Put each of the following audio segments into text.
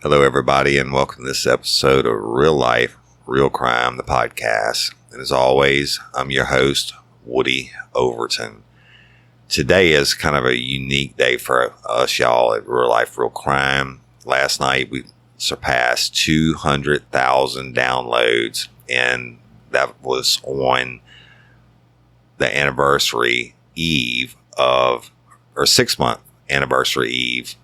Hello, everybody, and welcome to this episode of Real Life, Real Crime, the podcast. And as always, I'm your host, Woody Overton. Today is kind of a unique day for us, y'all, at Real Life, Real Crime. Last night, we surpassed 200,000 downloads, and that was on the anniversary eve of, or 6-month anniversary eve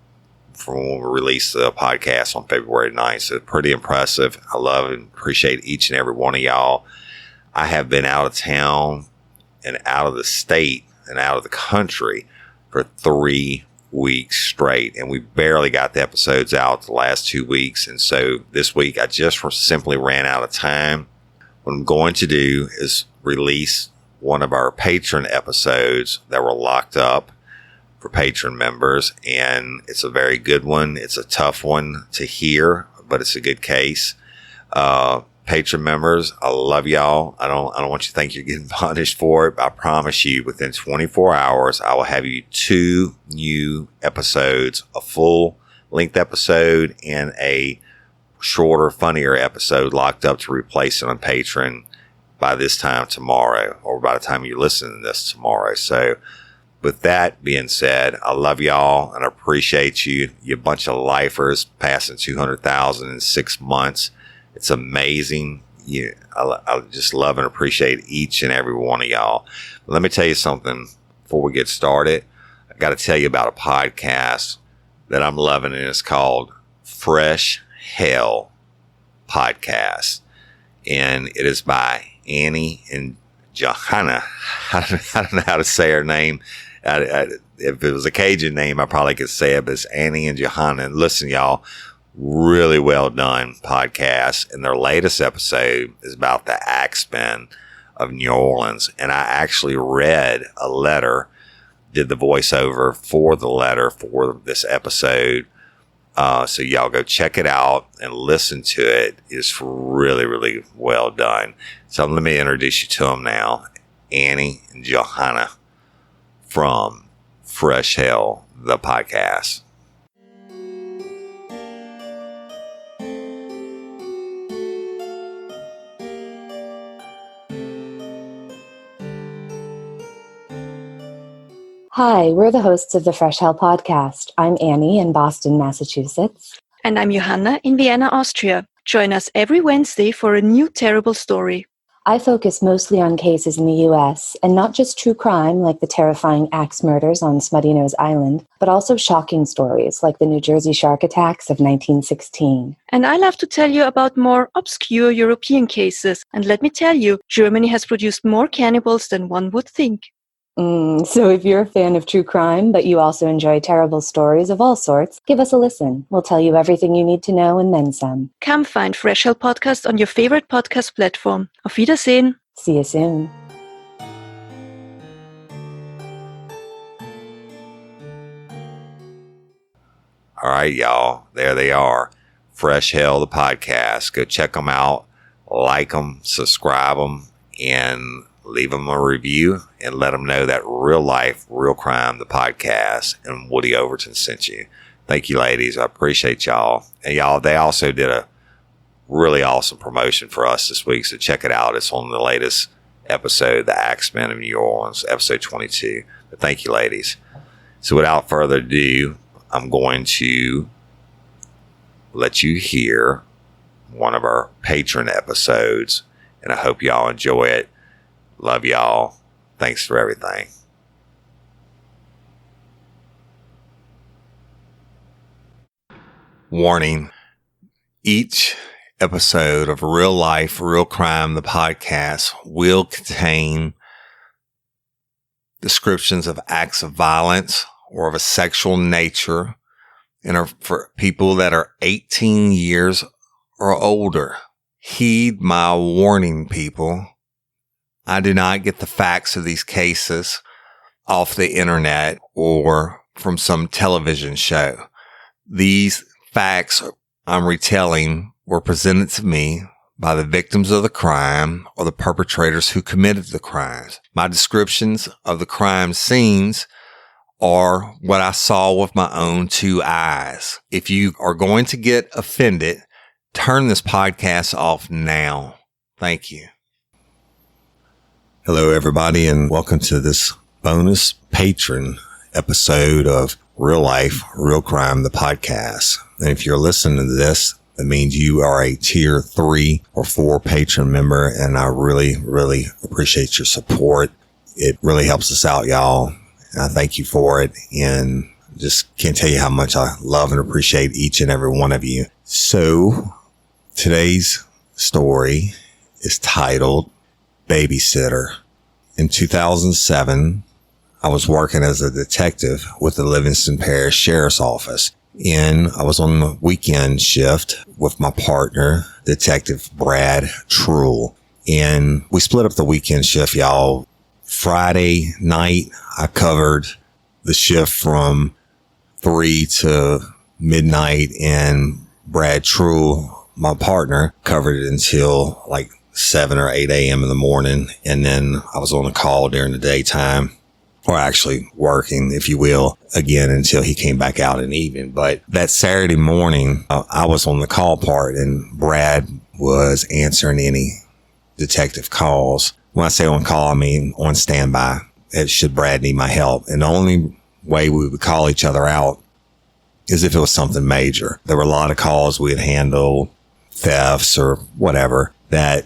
from when we released the podcast on February 9th. So pretty impressive. I love and appreciate each and every one of y'all. I have been out of town and out of the state and out of the country for 3 weeks straight, and we barely got the episodes out the last 2 weeks. And so this week I just simply ran out of time. What I'm going to do is release one of our patron episodes that were locked up for patron members, and it's a very good one. It's a tough one to hear, but it's a good case. Patron members, I love y'all. I don't want you to think you're getting punished for it. I promise you, within 24 hours, I will have you 2 new episodes, a full length episode and a shorter, funnier episode locked up to replace it on Patreon by this time tomorrow, or by the time you listen to this tomorrow. So with that being said, I love y'all and I appreciate you. You bunch of lifers passing 200,000 in 6 months. It's amazing. I just love and appreciate each and every one of y'all. But let me tell you something before we get started. I got to tell you about a podcast that I'm loving, and it's called Fresh Hell Podcast. And it is by Annie and Johanna. I don't know how to say her name. If it was a Cajun name, I probably could say it, but it's Annie and Johanna. And listen, y'all, really well done podcast. And their latest episode is about the Axemen of New Orleans. And I actually read a letter, did the voiceover for the letter for this episode. So y'all go check it out and listen to it. It's really, really well done. So let me introduce you to them now. Annie and Johanna from Fresh Hell, the podcast. Hi, we're the hosts of the Fresh Hell podcast. I'm Annie in Boston, Massachusetts. And I'm Johanna in Vienna, Austria. Join us every Wednesday for a new terrible story. I focus mostly on cases in the U.S., and not just true crime like the terrifying axe murders on Smutty Nose Island, but also shocking stories like the New Jersey shark attacks of 1916. And I love to tell you about more obscure European cases. And let me tell you, Germany has produced more cannibals than one would think. So if you're a fan of true crime, but you also enjoy terrible stories of all sorts, give us a listen. We'll tell you everything you need to know and then some. Come find Fresh Hell Podcast on your favorite podcast platform. Auf Wiedersehen. See you soon. All right, y'all. There they are. Fresh Hell, the podcast. Go check them out. Like them, subscribe them, and leave them a review and let them know that Real Life, Real Crime, the podcast, and Woody Overton sent you. Thank you, ladies. I appreciate y'all. And y'all, they also did a really awesome promotion for us this week, so check it out. It's on the latest episode, The Axemen of New Orleans, episode 22. But thank you, ladies. So without further ado, I'm going to let you hear one of our patron episodes, and I hope y'all enjoy it. Love y'all. Thanks for everything. Warning. Each episode of Real Life, Real Crime, the podcast will contain descriptions of acts of violence or of a sexual nature and are for people that are 18 years or older. Heed my warning, people. I do not get the facts of these cases off the internet or from some television show. These facts I'm retelling were presented to me by the victims of the crime or the perpetrators who committed the crimes. My descriptions of the crime scenes or what I saw with my own two eyes. If you are going to get offended, turn this podcast off now. Thank you. Hello, everybody, and welcome to this bonus patron episode of Real Life, Real Crime, the podcast. And if you're listening to this, that means you are a tier 3 or 4 patron member, and I really, really appreciate your support. It really helps us out, y'all. And I thank you for it, and just can't tell you how much I love and appreciate each and every one of you. So today's story is titled Babysitter. In 2007, I was working as a detective with the Livingston Parish Sheriff's Office, and I was on the weekend shift with my partner, Detective Brad Trull. And we split up the weekend shift, y'all. Friday night, I covered the shift from 3 to midnight, and Brad Trull, my partner, covered it until like 7 or 8 a.m. in the morning. And then I was on the call during the daytime, or actually working, if you will, again until he came back out in the evening. But that Saturday morning, I was on the call part, and Brad was answering any detective calls. When I say on call, I mean on standby. Should Brad need my help? And the only way we would call each other out is if it was something major. There were a lot of calls we had handled, thefts or whatever, that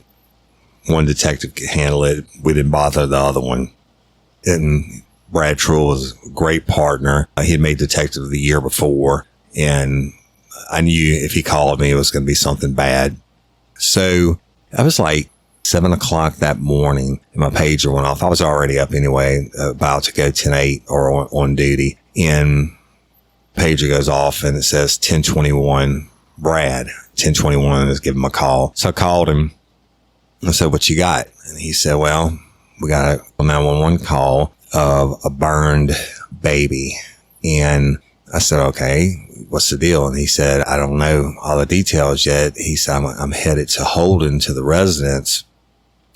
one detective could handle it. We didn't bother the other one. And Brad Trull was a great partner. He had made Detective of the Year before, and I knew if he called me, it was going to be something bad. So I was like 7 o'clock that morning, and my pager went off. I was already up anyway, about to go 10-8 or on duty. And pager goes off, and it says 1021 Brad. 1021 is giving him a call. So I called him. I said, "What you got?" And he said, "Well, we got a 911 call of a burned baby." And I said, "Okay, what's the deal?" And he said, "I don't know all the details yet." He said, I'm headed to Holden, to the residence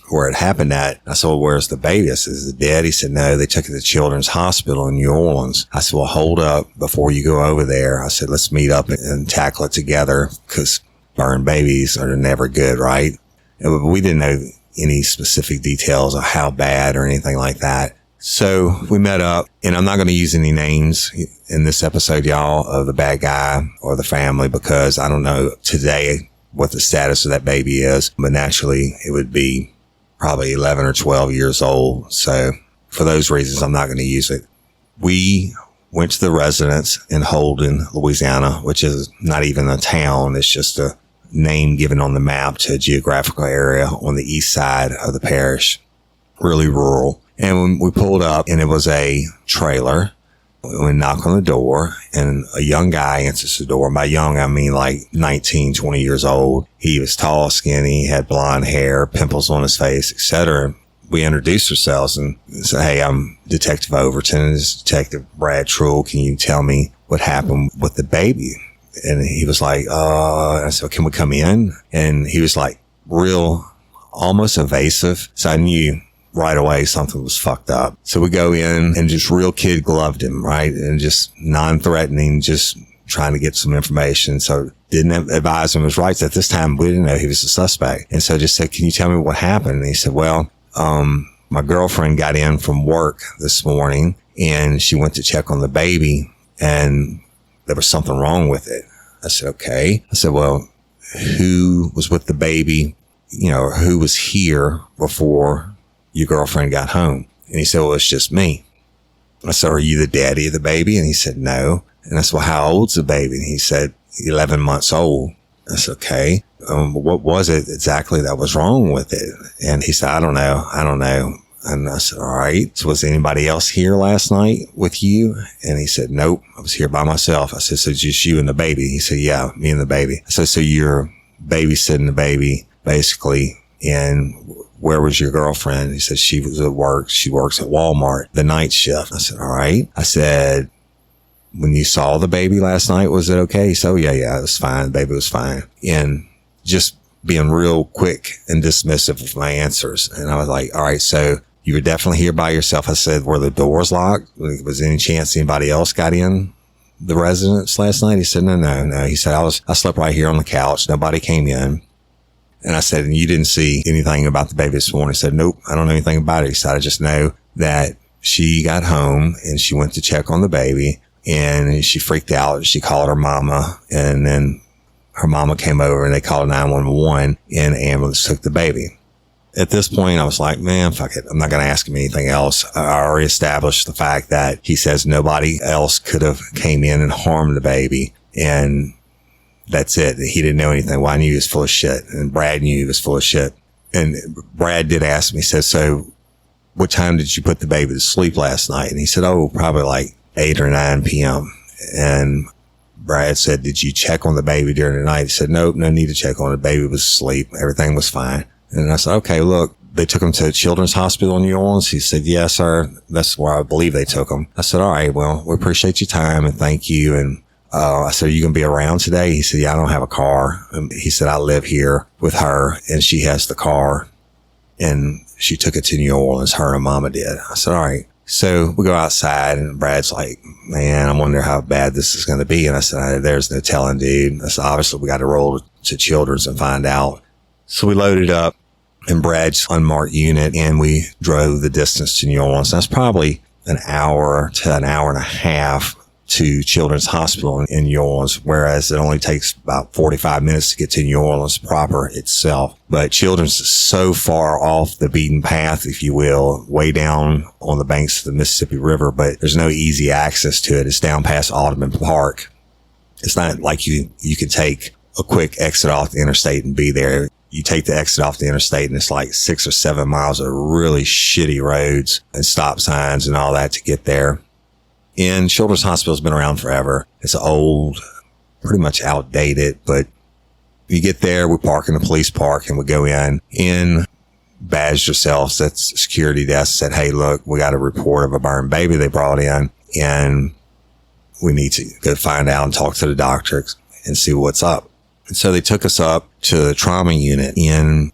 where it happened at." I said, "Well, where's the baby?" I said, "Is it dead?" He said, "No, they took it to the Children's Hospital in New Orleans." I said, "Well, hold up before you go over there." I said, "Let's meet up and tackle it together, because burned babies are never good, right?" And we didn't know any specific details of how bad or anything like that. So we met up, and I'm not going to use any names in this episode, y'all, of the bad guy or the family, because I don't know today what the status of that baby is, but naturally it would be probably 11 or 12 years old. So for those reasons, I'm not going to use it. We went to the residence in Holden, Louisiana, which is not even a town. It's just a name given on the map to a geographical area on the east side of the parish, really rural. And when we pulled up, and it was a trailer, we knock on the door, and a young guy answers the door. By young, I mean like 19, 20 years old. He was tall, skinny, had blonde hair, pimples on his face, etc. We introduced ourselves and said, "Hey, I'm Detective Overton. This is Detective Brad Trull. Can you tell me what happened with the baby?" And he was like, I said, "Can we come in?" And he was like real, almost evasive. So I knew right away something was fucked up. So we go in, and just real kid gloved him, right? And just non-threatening, just trying to get some information. So didn't advise him his rights. At this time, we didn't know he was a suspect. And so just said, "Can you tell me what happened?" And he said, "Well, my girlfriend got in from work this morning, and she went to check on the baby, and there was something wrong with it." I said, "Okay." I said, "Well, who was with the baby? You know, who was here before your girlfriend got home?" And he said, "Well, it's just me." I said, "Are you the daddy of the baby?" And he said, "No." And I said, "Well, how old's the baby?" And he said, 11 months old. I said, "Okay. What was it exactly that was wrong with it?" And he said, I don't know. And I said, "All right. So was anybody else here last night with you?" And he said, "Nope. I was here by myself." I said, "So just you and the baby?" He said, "Yeah, me and the baby." I said, "So you're babysitting the baby, basically, and where was your girlfriend?" He said, "She was at work. She works at Walmart, the night shift." I said, "All right." I said, "When you saw the baby last night, was it okay?" He said, "Oh, yeah, it was fine. The baby was fine." And just being real quick and dismissive of my answers. And I was like, "All right, so you were definitely here by yourself. I said, were the doors locked? Was there any chance anybody else got in the residence last night? He said, no. He said, I slept right here on the couch. Nobody came in. And I said, and you didn't see anything about the baby this morning? He said, nope, I don't know anything about it. He said, I just know that she got home and she went to check on the baby and she freaked out. She called her mama, and then her mama came over and they called 911 and the ambulance took the baby. At this point, I was like, man, fuck it. I'm not going to ask him anything else. I already established the fact that he says nobody else could have came in and harmed the baby. And that's it. He didn't know anything. Well, I knew he was full of shit. And Brad knew he was full of shit. And Brad did ask me, he said, so what time did you put the baby to sleep last night? And he said, oh, probably like 8 or 9 p.m. And Brad said, did you check on the baby during the night? He said, nope, no need to check on it. The baby was asleep. Everything was fine. And I said, okay, look, they took him to Children's Hospital in New Orleans. He said, yes, sir. That's where I believe they took him. I said, all right, well, we appreciate your time and thank you. And I said, are you going to be around today? He said, yeah, I don't have a car. And he said, I live here with her and she has the car. And she took it to New Orleans. Her and mama did. I said, all right. So we go outside and Brad's like, man, I wonder how bad this is going to be. And I said, there's no telling, dude. I said, obviously we got to roll to Children's and find out. So we loaded up in Brad's unmarked unit and we drove the distance to New Orleans. That's probably an hour to an hour and a half to Children's Hospital in New Orleans, whereas it only takes about 45 minutes to get to New Orleans proper itself. But Children's is so far off the beaten path, if you will, way down on the banks of the Mississippi River, but there's no easy access to it. It's down past Audubon Park. It's not like you can take a quick exit off the interstate and be there. You take the exit off the interstate and it's like 6 or 7 miles of really shitty roads and stop signs and all that to get there. And Children's Hospital's been around forever. It's old, pretty much outdated, but you get there, we park in the police park and we go in, badged yourselves at the security desk, said, hey, look, we got a report of a burned baby they brought in and we need to go find out and talk to the doctor and see what's up. And so they took us up to the trauma unit and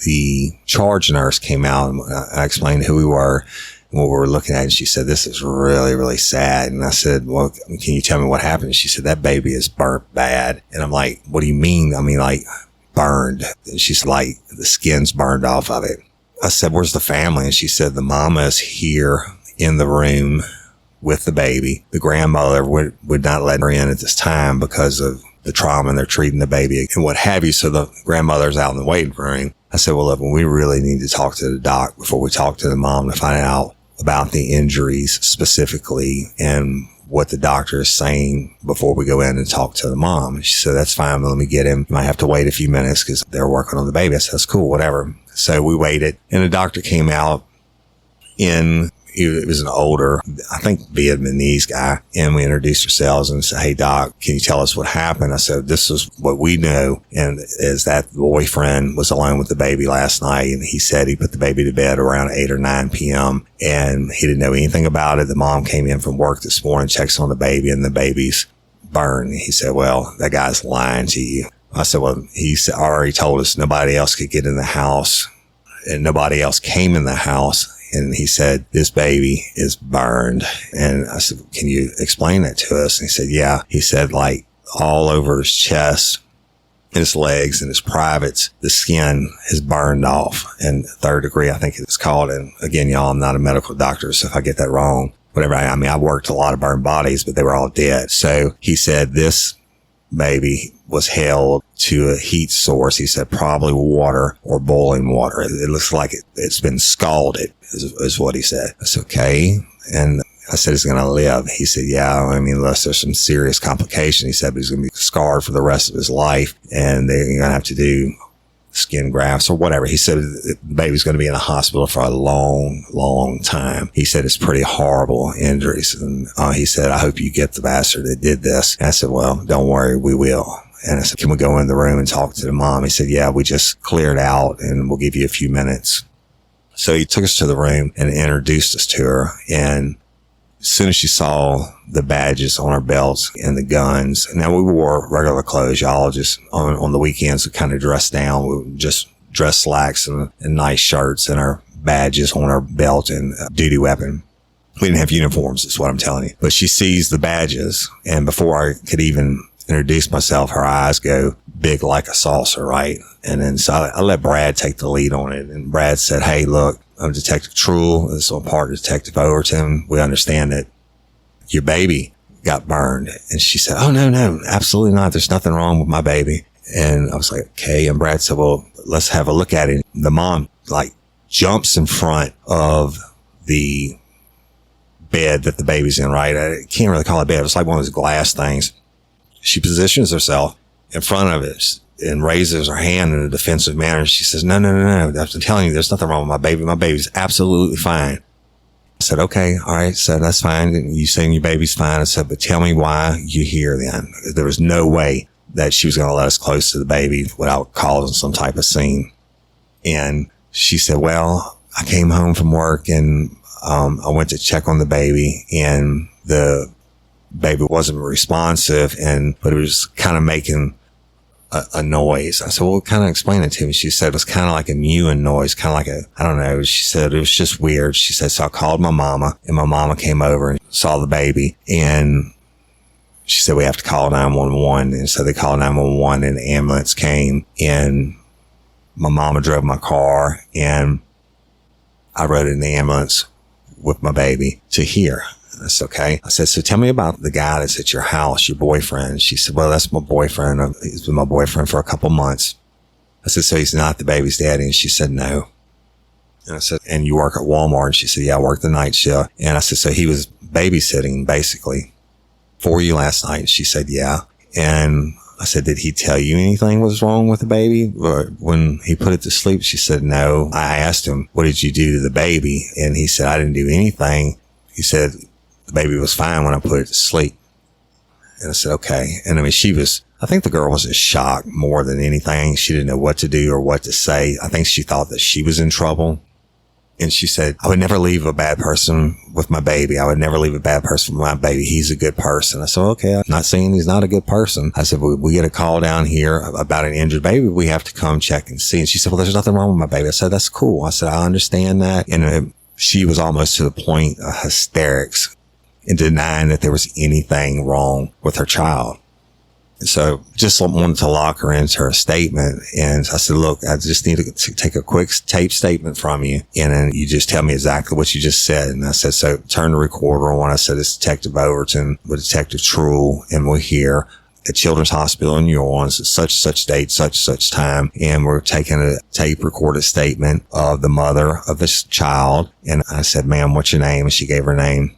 the charge nurse came out and I explained who we were and what we were looking at. And she said, this is really, really sad. And I said, well, can you tell me what happened? She said, that baby is burnt bad. And I'm like, what do you mean? I mean, like burned. And she's like, the skin's burned off of it. I said, where's the family? And she said, the mama is here in the room with the baby. The grandmother would not let her in at this time because of the trauma and they're treating the baby and what have you. So the grandmother's out in the waiting room. I said, well, look, we really need to talk to the doc before we talk to the mom to find out about the injuries specifically and what the doctor is saying before we go in and talk to the mom. And she said, that's fine. Let me get him. You might have to wait a few minutes because they're working on the baby. I said, that's cool, whatever. So we waited and the doctor came out he was an older, I think, Vietnamese guy. And we introduced ourselves and said, hey, doc, can you tell us what happened? I said, this is what we know. And is that the boyfriend was alone with the baby last night. And he said he put the baby to bed around 8 or 9 p.m. And he didn't know anything about it. The mom came in from work this morning, checks on the baby and the baby's burned. He said, well, that guy's lying to you. I said, well, he already told us nobody else could get in the house and nobody else came in the house. And he said, this baby is burned. And I said, can you explain that to us? And he said, yeah. He said, like all over his chest, his legs and his privates, the skin is burned off. And 3rd degree, I think it's called. And again, y'all, I'm not a medical doctor. So if I get that wrong, whatever. I mean, I worked a lot of burned bodies, but they were all dead. So he said this baby was held to a heat source. He said probably water or boiling water. It looks like it's been scalded is what he said. I said, okay. And I said, he's going to live. He said, yeah, I mean, unless there's some serious complication. He said, but he's going to be scarred for the rest of his life and they're going to have to do skin grafts or whatever. He said the baby's going to be in a hospital for a long, long time. He said it's pretty horrible injuries. And he said, I hope you get the bastard that did this. And I said, well, don't worry, we will. And I said, can we go in the room and talk to the mom? He said, yeah, we just cleared out and we'll give you a few minutes. So he took us to the room and introduced us to her. And as soon as she saw the badges on our belts and the guns, now we wore regular clothes, y'all, just on the weekends we kind of dressed down. We just dress slacks and nice shirts and our badges on her belt and duty weapon. We didn't have uniforms, is what I'm telling you. But she sees the badges, and before I could even introduce myself, her eyes go big like a saucer, right? And then so I let Brad take the lead on it. And Brad said, hey, look, I'm Detective Truel. This is on part of Detective Overton. We understand that your baby got burned. And she said, oh, no, absolutely not. There's nothing wrong with my baby. And I was like, okay. And Brad said, well, let's have a look at it. The mom like jumps in front of the bed that the baby's in, right? I can't really call it bed. It's like one of those glass things. She positions herself in front of it and raises her hand in a defensive manner. She says, no. I'm telling you, there's nothing wrong with my baby. My baby's absolutely fine. I said, okay, all right. So that's fine. You saying your baby's fine. I said, but tell me why you're here then. There was no way that she was going to let us close to the baby without causing some type of scene. And she said, well, I came home from work and I went to check on the baby, and the baby wasn't responsive, but it was kind of making a noise. I said, well, kind of explain it to me. She said it was kind of like a mewing noise, kind of like I don't know. She said it was just weird. She said, so I called my mama, and my mama came over and saw the baby, and she said, we have to call 911. And so they called 911, and the ambulance came, and my mama drove my car, and I rode in the ambulance with my baby to here. That's okay. I said, so tell me about the guy that's at your house, your boyfriend. She said, well, that's my boyfriend. He's been my boyfriend for a couple months. I said, so he's not the baby's daddy? And she said, no. And I said, and you work at Walmart? And she said, yeah, I work the night shift. And I said, so he was babysitting basically for you last night? And she said, yeah. And I said, did he tell you anything was wrong with the baby or when he put it to sleep? She said, no. I asked him, what did you do to the baby? And he said, I didn't do anything. He said, the baby was fine when I put it to sleep. And I said, okay. And I mean, I think the girl was in shock more than anything. She didn't know what to do or what to say. I think she thought that she was in trouble. And she said, I would never leave a bad person with my baby. I would never leave a bad person with my baby. He's a good person. I said, okay, I'm not saying he's not a good person. I said, we get a call down here about an injured baby. We have to come check and see. And she said, well, there's nothing wrong with my baby. I said, that's cool. I said, I understand that. And she was almost to the point of hysterics and denying that there was anything wrong with her child. So just wanted to lock her into her statement. And I said, look, I just need to take a quick tape statement from you. And then you just tell me exactly what you just said. And I said, so turn the recorder on. I said, it's Detective Overton with Detective Truel. And we're here at Children's Hospital in New Orleans at such date, such time. And we're taking a tape recorded statement of the mother of this child. And I said, ma'am, what's your name? And she gave her name.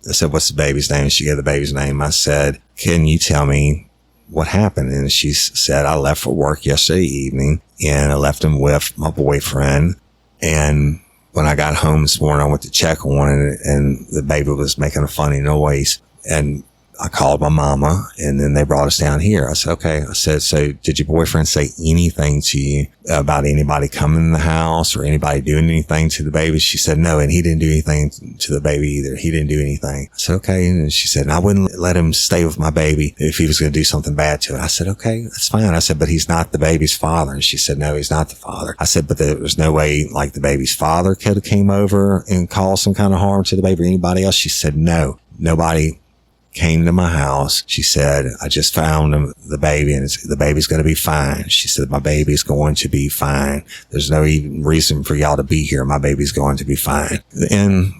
I said, what's the baby's name? And she gave the baby's name. I said, can you tell me what happened? And she said, I left for work yesterday evening and I left him with my boyfriend. And when I got home this morning, I went to check on it and the baby was making a funny noise. And I called my mama and then they brought us down here. I said, okay. I said, so did your boyfriend say anything to you about anybody coming in the house or anybody doing anything to the baby? She said, no. And he didn't do anything to the baby either. He didn't do anything. I said, okay. And she said, I wouldn't let him stay with my baby if he was going to do something bad to it. I said, okay, that's fine. I said, but he's not the baby's father. And she said, no, he's not the father. I said, but there was no way like the baby's father could have came over and caused some kind of harm to the baby or anybody else. She said, no, nobody came to my house. She said, I just found the baby and the baby's going to be fine. She said, my baby's going to be fine. There's no even reason for y'all to be here. My baby's going to be fine. And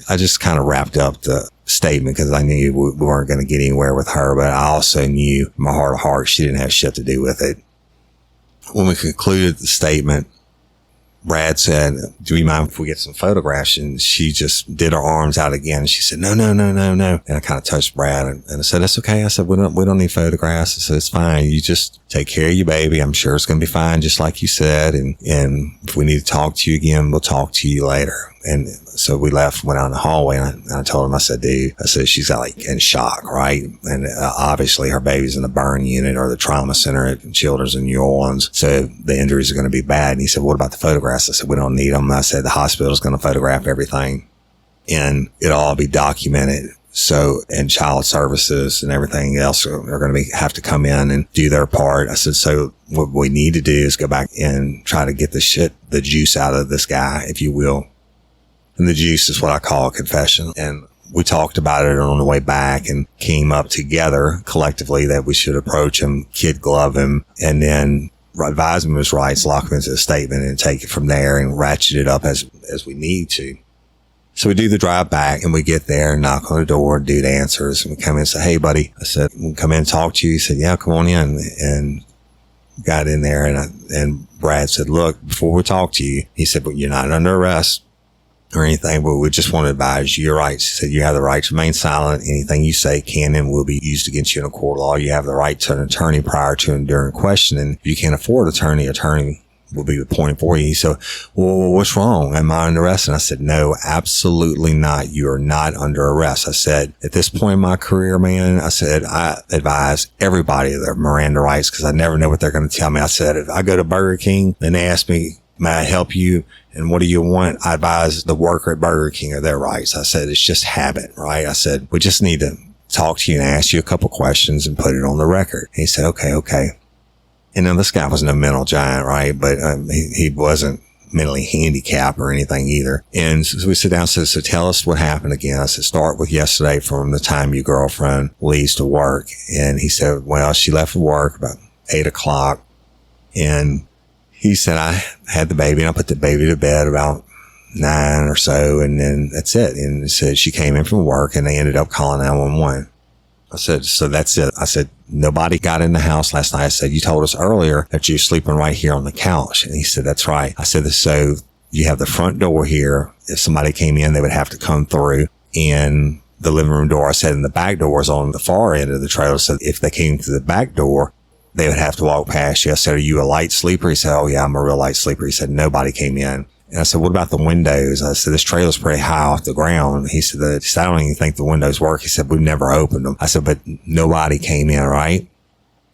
I just kind of wrapped up the statement because I knew we weren't going to get anywhere with her, but I also knew in my heart of hearts she didn't have shit to do with it. When we concluded the statement, Brad said, do you mind if we get some photographs? And she just did her arms out again. And she said, no. And I kind of touched Brad and I said, that's okay. I said, we don't need photographs. I said, it's fine. You just take care of your baby. I'm sure it's going to be fine, just like you said. And if we need to talk to you again, we'll talk to you later. And so we left, went out in the hallway and I told him, I said, dude, I said, she's like in shock, right? And obviously her baby's in the burn unit or the trauma center at Children's in New Orleans. So the injuries are going to be bad. And he said, what about the photographs? I said, we don't need them. I said, the hospital's going to photograph everything and it'll all be documented So, and child services and everything else are going to have to come in and do their part. I said, so what we need to do is go back and try to get the juice out of this guy, if you will. And the juice is what I call a confession. And we talked about it on the way back and came up together collectively that we should approach him, kid glove him, and then advise him of his rights, lock him into a statement, and take it from there and ratchet it up as we need to. So we do the drive back, and we get there and knock on the door, and dude answers, and we come in and say, hey buddy, I said, we'll come in and talk to you. He said, yeah, come on in. And got in there, and Brad said, look, before we talk to you, he said, but you're not under arrest or anything, but we just want to advise you your rights. He said, you have the right to remain silent. Anything you say can and will be used against you in a court of law. You have the right to an attorney prior to and during questioning. If you can't afford an attorney will be appointed for you. He said, well, what's wrong? Am I under arrest? And I said, no, absolutely not. You are not under arrest. I said, at this point in my career, man, I said, I advise everybody of their Miranda rights because I never know what they're going to tell me. I said, if I go to Burger King and they ask me, may I help you? And what do you want? I advise the worker at Burger King of their rights. I said, it's just habit, right? I said, we just need to talk to you and ask you a couple questions and put it on the record. And he said, okay. And then this guy was no mental giant, right? But he wasn't mentally handicapped or anything either. And so we sit down and said, so tell us what happened again. I said, start with yesterday from the time your girlfriend leaves to work. And he said, well, she left for work about 8:00. And he said, I had the baby and I put the baby to bed about 9 or so. And then that's it. And he said she came in from work and they ended up calling 911. I said, so that's it. I said, nobody got in the house last night. I said, you told us earlier that you're sleeping right here on the couch. And he said, that's right. I said, so you have the front door here. If somebody came in, they would have to come through, and the living room door. I said, and the back door is on the far end of the trailer. So if they came through the back door, they would have to walk past you. I said, are you a light sleeper? He said, oh yeah, I'm a real light sleeper. He said, nobody came in. And I said, what about the windows? I said, this trailer's pretty high off the ground. He said, I don't even think the windows work. He said, we've never opened them. I said, but nobody came in, right?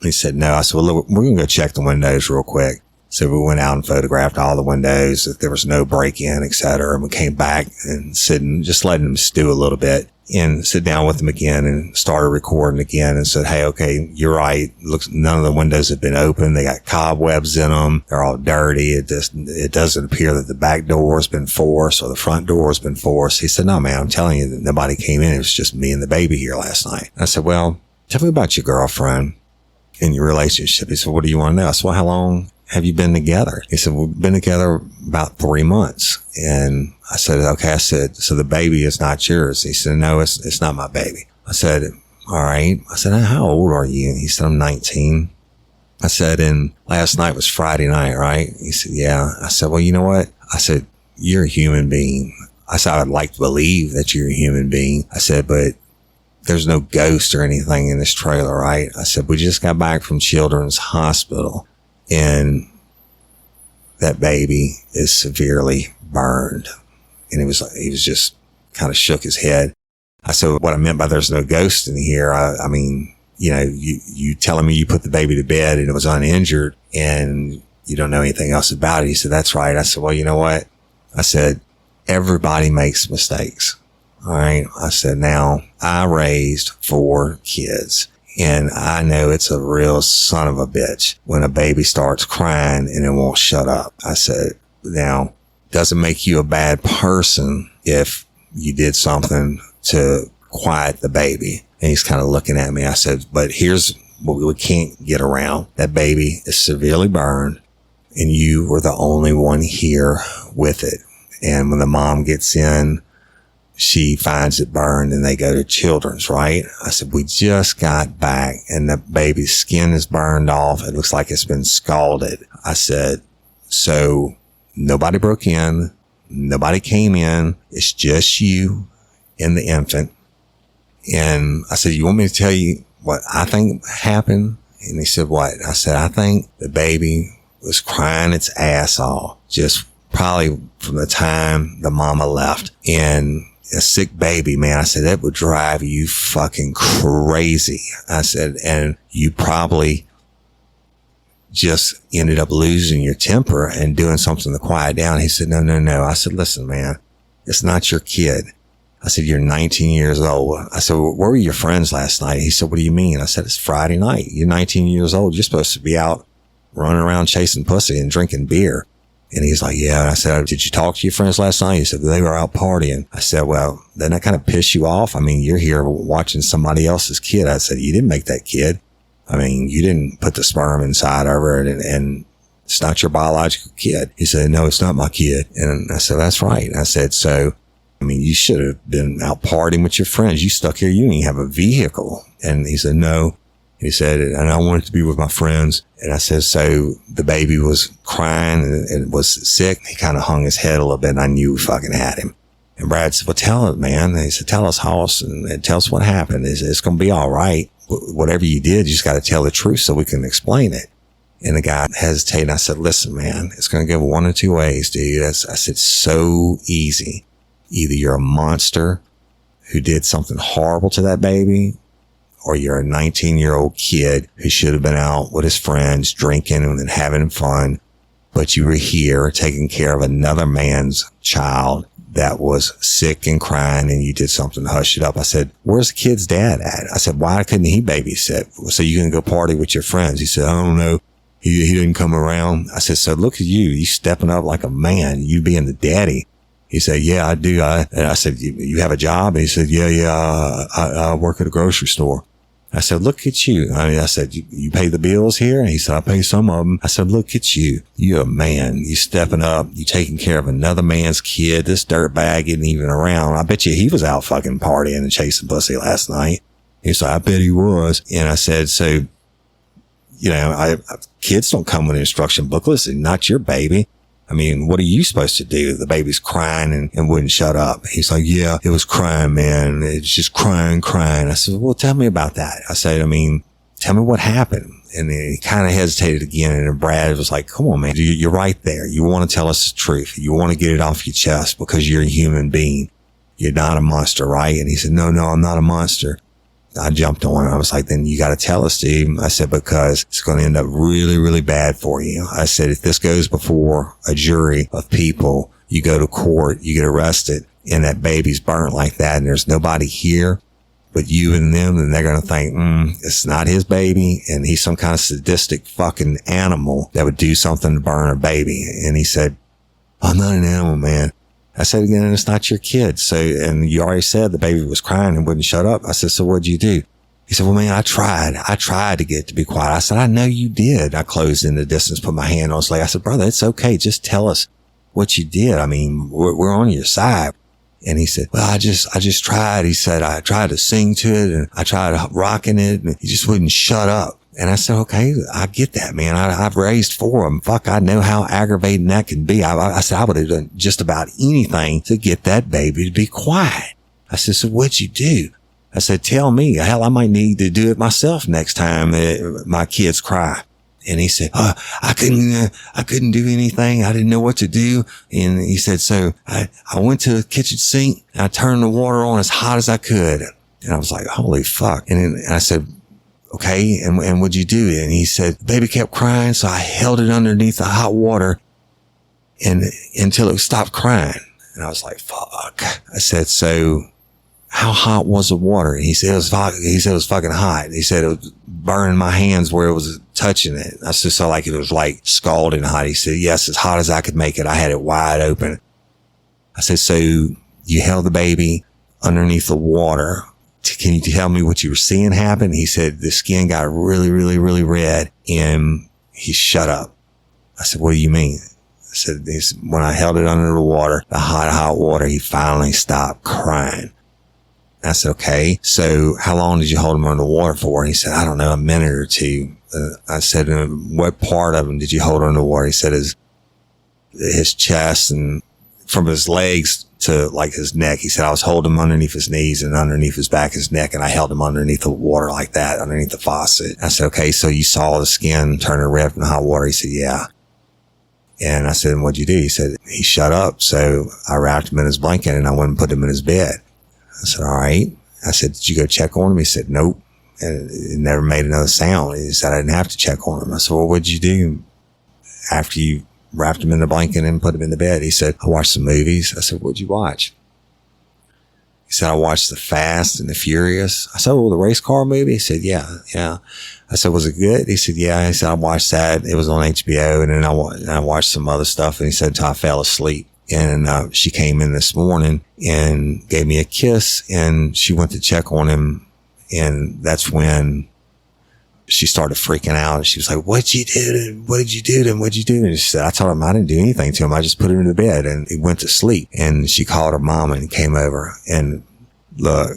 He said, no. I said, well, look, we're going to go check the windows real quick. So we went out and photographed all the windows, that there was no break-in, et cetera. And we came back and just letting them stew a little bit, and sit down with them again and started recording again and said, hey, okay, you're right. Looks, none of the windows have been opened. They got cobwebs in them. They're all dirty. It doesn't appear that the back door has been forced or the front door has been forced. He said, no, man, I'm telling you that nobody came in. It was just me and the baby here last night. I said, well, tell me about your girlfriend and your relationship. He said, what do you want to know? I said, well, how long have you been together? He said, we've been together about 3 months. And I said, okay. I said, so the baby is not yours? He said, no, it's not my baby. I said, all right. I said, how old are you? And he said, I'm 19. I said, and last night was Friday night, right? He said, yeah. I said, well, you know what? I said, you're a human being. I said, I'd like to believe that you're a human being. I said, but there's no ghost or anything in this trailer, right? I said, we just got back from Children's Hospital, and that baby is severely burned. And he was just kind of shook his head. I said, what I meant by there's no ghost in here, I mean, you know, you telling me you put the baby to bed and it was uninjured and you don't know anything else about it. He said, that's right. I said, well, you know what? I said, everybody makes mistakes. All right. I said, now I raised 4 kids. And I know it's a real son of a bitch when a baby starts crying and it won't shut up. I said, now, doesn't make you a bad person if you did something to quiet the baby. And he's kind of looking at me. I said, but here's what we can't get around. That baby is severely burned and you were the only one here with it. And when the mom gets in, she finds it burned and they go to Children's, right? I said, we just got back and the baby's skin is burned off. It looks like it's been scalded. I said, so nobody broke in. Nobody came in. It's just you and the infant. And I said, you want me to tell you what I think happened? And he said, what? I said, I think the baby was crying its ass off, just probably from the time the mama left. And a sick baby, man, I said, that would drive you fucking crazy. I said, and you probably just ended up losing your temper and doing something to quiet down. He said, no. I said, listen, man, it's not your kid. I said, you're 19 years old. I said, well, where were your friends last night? He said, what do you mean? I said, it's Friday night. You're 19 years old. You're supposed to be out running around chasing pussy and drinking beer. And he's like, yeah. And I said, did you talk to your friends last night? He said, they were out partying. I said, well, doesn't that kind of piss you off? I mean, you're here watching somebody else's kid. I said, you didn't make that kid. I mean, you didn't put the sperm inside of her and it's not your biological kid. He said, no, it's not my kid. And I said, that's right. And I said, so, I mean, you should have been out partying with your friends. You stuck here. You didn't even have a vehicle. And he said, no. He said, and I wanted to be with my friends. And I said, so the baby was crying and was sick. He kind of hung his head a little bit and I knew we fucking had him. And Brad said, well, tell it, man. And he said, tell us, Hoss, and tell us what happened. It's going to be all right. Whatever you did, you just got to tell the truth so we can explain it. And the guy hesitated. I said, listen, man, it's going to go one of two ways, dude. I said, so easy. Either you're a monster who did something horrible to that baby, or you're a 19-year-old kid who should have been out with his friends drinking and having fun, but you were here taking care of another man's child that was sick and crying and you did something to hush it up. I said, where's the kid's dad at? I said, why couldn't he babysit so you can go party with your friends? He said, I don't know. He didn't come around. I said, so look at you. You stepping up like a man, you being the daddy. He said, yeah, I do. And I said, you have a job? And he said, yeah, I work at a grocery store. I said, look at you. I said, you pay the bills here? And he said, I pay some of them. I said, look at you. You're a man. You stepping up. You taking care of another man's kid. This dirtbag isn't even around. I bet you he was out fucking partying and chasing pussy last night. He said, I bet he was. And I said, so, you know, kids don't come with instruction booklets and not your baby. I mean, what are you supposed to do? The baby's crying and wouldn't shut up. He's like, yeah, it was crying, man. It's just crying. I said, well, tell me about that. I said, I mean, tell me what happened. And he kind of hesitated again. And Brad was like, come on, man, you're right there. You want to tell us the truth. You want to get it off your chest because you're a human being. You're not a monster, right? And he said, no, I'm not a monster. I jumped on. I was like, then you got to tell us, Steve. I said, because it's going to end up really, really bad for you. I said, if this goes before a jury of people, you go to court, you get arrested, and that baby's burnt like that, and there's nobody here but you and them, then they're going to think, it's not his baby, and he's some kind of sadistic fucking animal that would do something to burn a baby. And he said, I'm not an animal, man. I said, again, it's not your kid. So, and you already said the baby was crying and wouldn't shut up. I said, so what'd you do? He said, well, man, I tried to get it to be quiet. I said, I know you did. I closed in the distance, put my hand on his leg. I said, brother, it's okay. Just tell us what you did. I mean, we're on your side. And he said, well, I just tried. He said, I tried to sing to it and I tried rocking it and he just wouldn't shut up. And I said, okay, I get that, man. I've raised 4 of them. Fuck, I know how aggravating that can be. I said, I would have done just about anything to get that baby to be quiet. I said, so what'd you do? I said, tell me. Hell, I might need to do it myself next time my kids cry. And he said, I couldn't do anything. I didn't know what to do. And he said, so I went to the kitchen sink and I turned the water on as hot as I could. And I was like, holy fuck. And I said, okay, and what'd you do? And he said, the baby kept crying, so I held it underneath the hot water and until it stopped crying. And I was like, fuck. I said, so how hot was the water? And he said, it was fucking hot. He said, it was burning my hands where it was touching it. I just saw like it was like scalding hot. He said, yes, as hot as I could make it. I had it wide open. I said, so you held the baby underneath the water. Can you tell me what you were seeing happen? He said the skin got really, really, really red and he shut up. I said, what do you mean? I said, when I held it under the water, the hot water, he finally stopped crying. I said, okay, so how long did you hold him under the water for? And he said, I don't know, a minute or two. I said, what part of him did you hold under the water? He said his chest and from his legs to like his neck. He said, I was holding him underneath his knees and underneath his back, his neck, and I held him underneath the water like that, underneath the faucet. I said, okay, so you saw the skin turning red from the hot water? He said, yeah. And I said, what'd you do? He said, he shut up. So I wrapped him in his blanket and I went and put him in his bed. I said, all right. I said, did you go check on him? He said, nope. And it never made another sound. He said, I didn't have to check on him. I said, well, what'd you do after you wrapped him in the blanket and put him in the bed? He said, I watched some movies. I said, what'd you watch? He said, I watched The Fast and the Furious. I said, oh, the race car movie? He said, yeah. I said, was it good? He said, yeah. He said, I watched that. It was on HBO. And then I watched some other stuff. And he said, until I fell asleep. And she came in this morning and gave me a kiss, and she went to check on him. And that's when she started freaking out. And she was like, what'd you do? What did you do to him? What'd you do? And she said, I told him I didn't do anything to him. I just put him to bed, and he went to sleep. And she called her mom and came over. And look,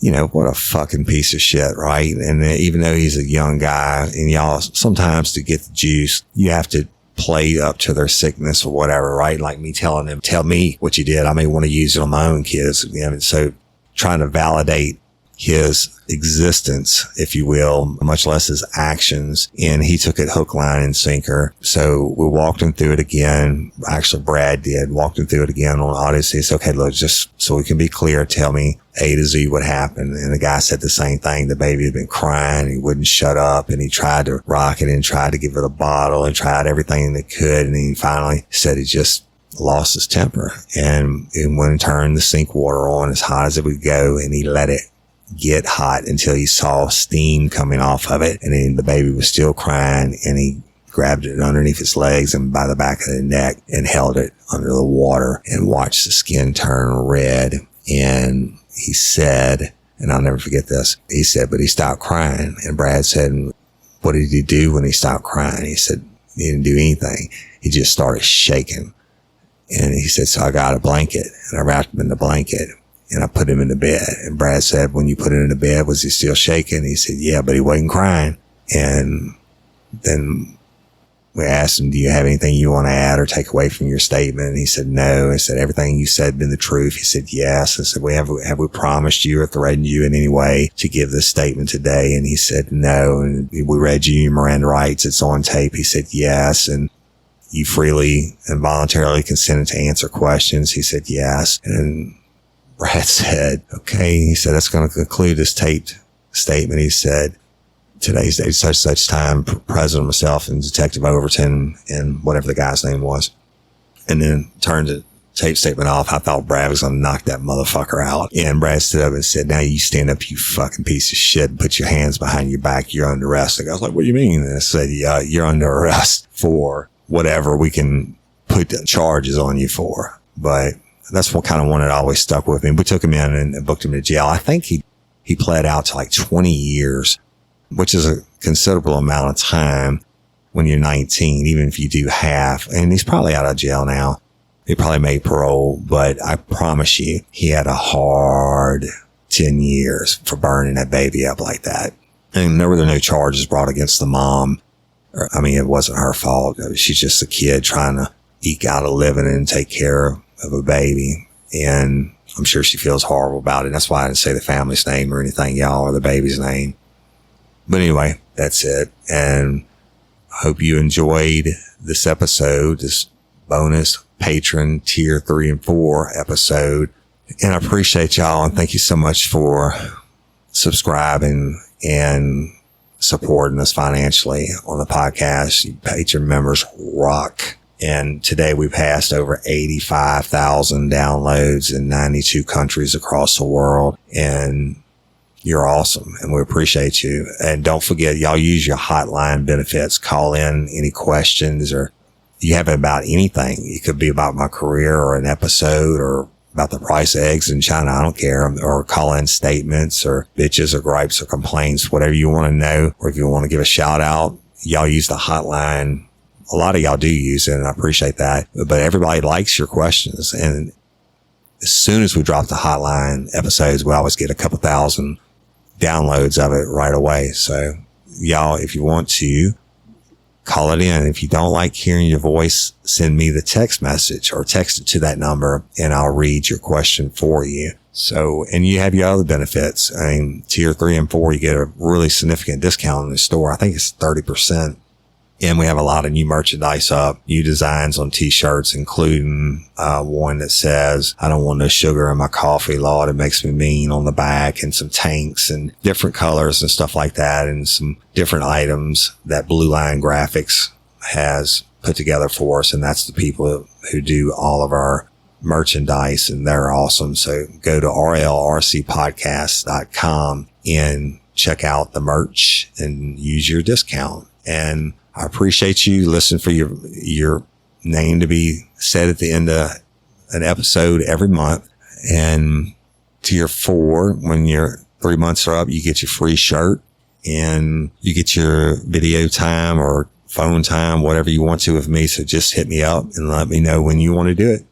you know, what a fucking piece of shit, right? And even though he's a young guy, and y'all, sometimes to get the juice, you have to play up to their sickness or whatever, right? Like me telling them, tell me what you did. I may want to use it on my own kids. You know, so trying to validate his existence, if you will, much less his actions. And he took it hook, line, and sinker. So we walked him through it again. Actually, Brad did. Walked him through it again on Odyssey. It's okay, look, just so we can be clear, tell me A to Z what happened. And the guy said the same thing. The baby had been crying. He wouldn't shut up. And he tried to rock it and tried to give it a bottle and tried everything that could. And he finally said he just lost his temper. And when he turned the sink water on as hot as it would go, and he let it get hot until he saw steam coming off of it. And then the baby was still crying, and he grabbed it underneath his legs and by the back of the neck and held it under the water and watched the skin turn red. And he said, and I'll never forget this, he said, but he stopped crying. And Brad said, what did he do when he stopped crying? He said, he didn't do anything. He just started shaking. And he said, so I got a blanket and I wrapped him in the blanket. And I put him in the bed. And Brad said, when you put him in the bed, was he still shaking? He said, yeah, but he wasn't crying. And then we asked him, do you have anything you want to add or take away from your statement? And he said, no. I said, everything you said been the truth. He said, yes. I said, have we promised you or threatened you in any way to give this statement today? And he said, no. And we read you your Miranda rights. It's on tape. He said, yes. And you freely and voluntarily consented to answer questions. He said, yes. And Brad said, okay. He said, that's going to conclude this taped statement. He said, today's date, such time, President, myself, and Detective Overton, and whatever the guy's name was. And then turned the tape statement off. I thought Brad was going to knock that motherfucker out. And Brad stood up and said, now you stand up, you fucking piece of shit, and put your hands behind your back. You're under arrest. I was like, what do you mean? And I said, yeah, you're under arrest for whatever we can put the charges on you for. But that's what kind of one that always stuck with me. We took him in and booked him to jail. I think he pled out to like 20 years, which is a considerable amount of time when you're 19, even if you do half. And he's probably out of jail now. He probably made parole, but I promise you, he had a hard 10 years for burning that baby up like that. And there were no charges brought against the mom. I mean, it wasn't her fault. She's just a kid trying to eke out a living and take care of a baby. And I'm sure she feels horrible about it. That's why I didn't say the family's name or anything, y'all, or the baby's name. But anyway, that's it. And I hope you enjoyed this episode, this bonus patron tier 3 and 4 episode. And I appreciate y'all. And thank you so much for subscribing and supporting us financially on the podcast. You patron members rock. And today we passed over 85,000 downloads in 92 countries across the world. And you're awesome. And we appreciate you. And don't forget, y'all use your hotline benefits. Call in any questions, or you have it about anything. It could be about my career or an episode or about the price of eggs in China. I don't care. Or call in statements or bitches or gripes or complaints, whatever you want to know. Or if you want to give a shout out, y'all use the hotline. A lot of y'all do use it, and I appreciate that. But everybody likes your questions. And as soon as we drop the hotline episodes, we always get a couple thousand downloads of it right away. So y'all, if you want to, call it in. If you don't like hearing your voice, send me the text message or text it to that number, and I'll read your question for you. So, and you have your other benefits. I mean, tier 3 and 4, you get a really significant discount in the store. I think it's 30%. And we have a lot of new merchandise up, new designs on t-shirts, including one that says, I don't want no sugar in my coffee, Lord, it makes me mean, on the back, and some tanks and different colors and stuff like that, and some different items that Blue Line Graphics has put together for us. And that's the people who do all of our merchandise, and they're awesome. So go to rlrcpodcast.com and check out the merch and use your discount. And I appreciate you listening for your name to be said at the end of an episode every month. And tier 4, when your 3 months are up, you get your free shirt and you get your video time or phone time, whatever you want to with me. So just hit me up and let me know when you want to do it.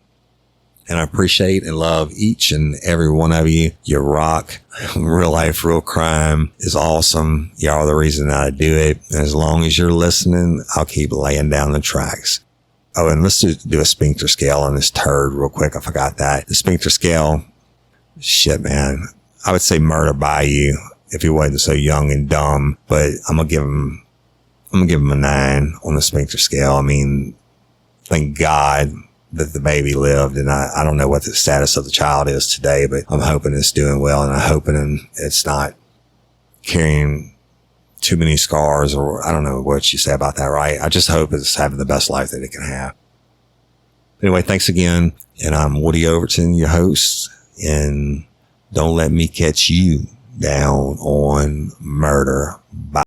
And I appreciate and love each and every one of you. You rock. Real life, real crime is awesome. Y'all are the reason that I do it. And as long as you're listening, I'll keep laying down the tracks. Oh, and let's do a sphincter scale on this turd real quick. I forgot that. The sphincter scale, shit, man. I would say murder by you if he wasn't so young and dumb, but I'm going to give him a 9 on the sphincter scale. I mean, thank God that the baby lived, and I don't know what the status of the child is today, but I'm hoping it's doing well, and I'm hoping it's not carrying too many scars, or I don't know what you say about that, right? I just hope it's having the best life that it can have. Anyway, thanks again, and I'm Woody Overton, your host, and don't let me catch you down on murder. Bye.